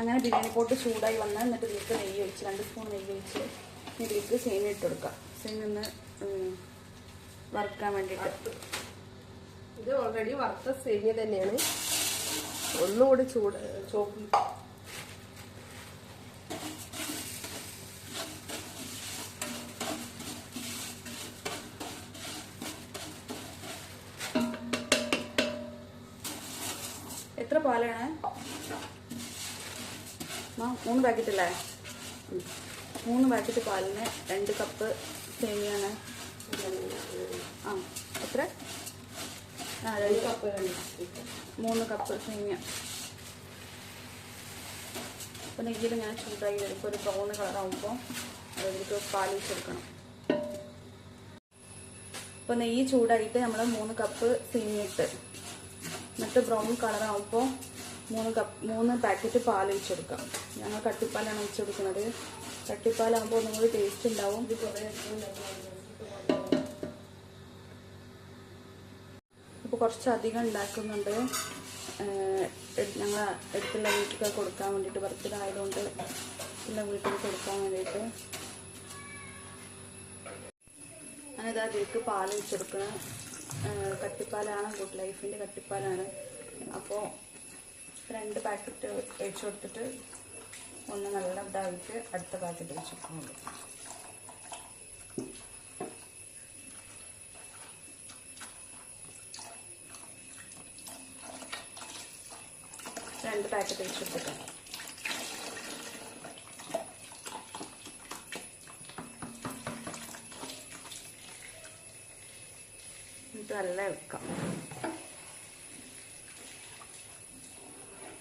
അങ്ങനെ ബിരിയാണി പോട്ട് ചൂടായി വന്നാൽ എന്നിട്ട് ഇതിലേക്ക് നെയ്യ് ഒഴിച്ച് 2 സ്പൂൺ നെയ്യ് ഒഴിച്ച് ഇതിലേക്ക് സേമിയ ഇട്ട് കൊടുക്കുക. സേമിയ ഒന്ന് വറുക്കാൻ വേണ്ടിയിട്ട്. ഇത് ഓൾറെഡി വറുത്ത സേമിയ തന്നെയാണ്. ഒന്നുകൂടി ചോപ്പ് എത്ര പാലാണ്? 3 പാക്കറ്റ് അല്ലേ? 3 പാക്കറ്റ് പാലിന് 2 കപ്പ് സേമിയാണ്. എത്ര? 3 കപ്പ് സേമിയ. അപ്പോൾ നെയ്യിൽ ഇങ്ങനെ ചൂടായി വരുമ്പോൾ ഒരു ബ്രൗൺ കളറാകുമ്പോൾ അതിലേക്ക് പാൽ ഒഴിച്ചെടുക്കണം. അപ്പോൾ നെയ്യ് ചൂടായിട്ട് നമ്മൾ 3 കപ്പ് സേമിയ ഇട്ട് എന്നിട്ട് ബ്രൗൺ കളറാകുമ്പോൾ 3 പാക്കറ്റ് പാൽ ഒഴിച്ചെടുക്കാം. ഞങ്ങൾ കട്ടിപ്പാലാണ് ഒഴിച്ചെടുക്കുന്നത്. കട്ടിപ്പാലാകുമ്പോൾ ഒന്നും കൂടി ടേസ്റ്റ് ഉണ്ടാവും. ഇപ്പോൾ കുറച്ചധികം ഉണ്ടാക്കുന്നുണ്ട്. ഞങ്ങൾ അടുത്തുള്ള വീട്ടിൽ കൊടുക്കാൻ വേണ്ടിയിട്ട്, ബർത്ത്ഡേ ആയതുകൊണ്ട് എല്ലാ വീട്ടിൽ കൊടുക്കാൻ വേണ്ടിയിട്ട് ഞാനിത് അതിലേക്ക് പാൽ ഒഴിച്ചെടുക്കണം. കട്ടിപ്പാലാണ്, ഗുഡ് ലൈഫിൻ്റെ കട്ടിപ്പാലാണ്. അപ്പോൾ 2 പാക്കറ്റ് ഒഴിച്ചു കൊടുത്തിട്ട് ഒന്ന് നല്ല ഇതായിട്ട് അടുത്ത പാക്കറ്റ് ഒഴിച്ചു കൊടുക്കുന്നുണ്ട്. രണ്ട് പാക്കറ്റ് ഒഴിച്ചു കൊടുത്തിട്ട് നല്ല വെക്കാം.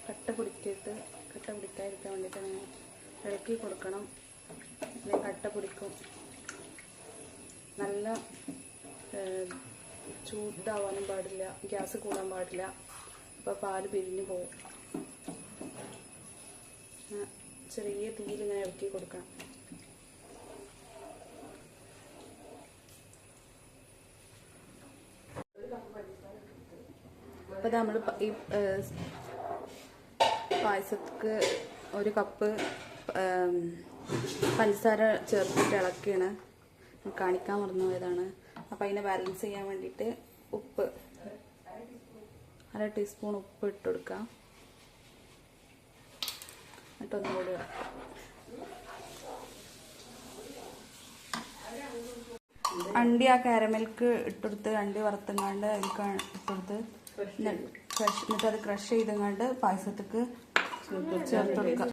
കട്ട പിടിക്കാതിരിക്കാൻ വേണ്ടിയിട്ട് ഇളക്കി കൊടുക്കണം. അല്ലെങ്കിൽ കട്ട പിടിക്കും. നല്ല ചൂടാവാനും പാടില്ല, ഗ്യാസ് കൂടാൻ പാടില്ല. അപ്പോൾ പാല് പിരിഞ്ഞു പോകും. ചെറിയ തീയിൽ ഇങ്ങനെ ഇളക്കി കൊടുക്കണം. അപ്പോൾ നമ്മൾ ഈ പായസത്തിക്ക് 1 കപ്പ് പഞ്ചസാര ചേർത്തിട്ട് ഇളക്കിയാണ്. കാണിക്കാൻ മറന്നു പോയതാണ്. അപ്പോൾ അതിനെ ബാലൻസ് ചെയ്യാൻ വേണ്ടിയിട്ട് ഉപ്പ് 1/2 ടീസ്പൂൺ ഉപ്പ് ഇട്ട് കൊടുക്കാം. എന്നിട്ടൊന്നുകൂടി ഇളക്കാം. അണ്ടി ആ കാരമൽക്ക് ഇട്ടെടുത്ത് അണ്ടി വറുത്തങ്ങാണ്ട് അതിലേക്ക് ഇട്ടെടുത്ത് എന്നിട്ട് അത് ക്രഷ് ചെയ്തങ്ങാണ്ട് പായസത്തേക്ക് ചേർത്ത് കൊടുക്കാം.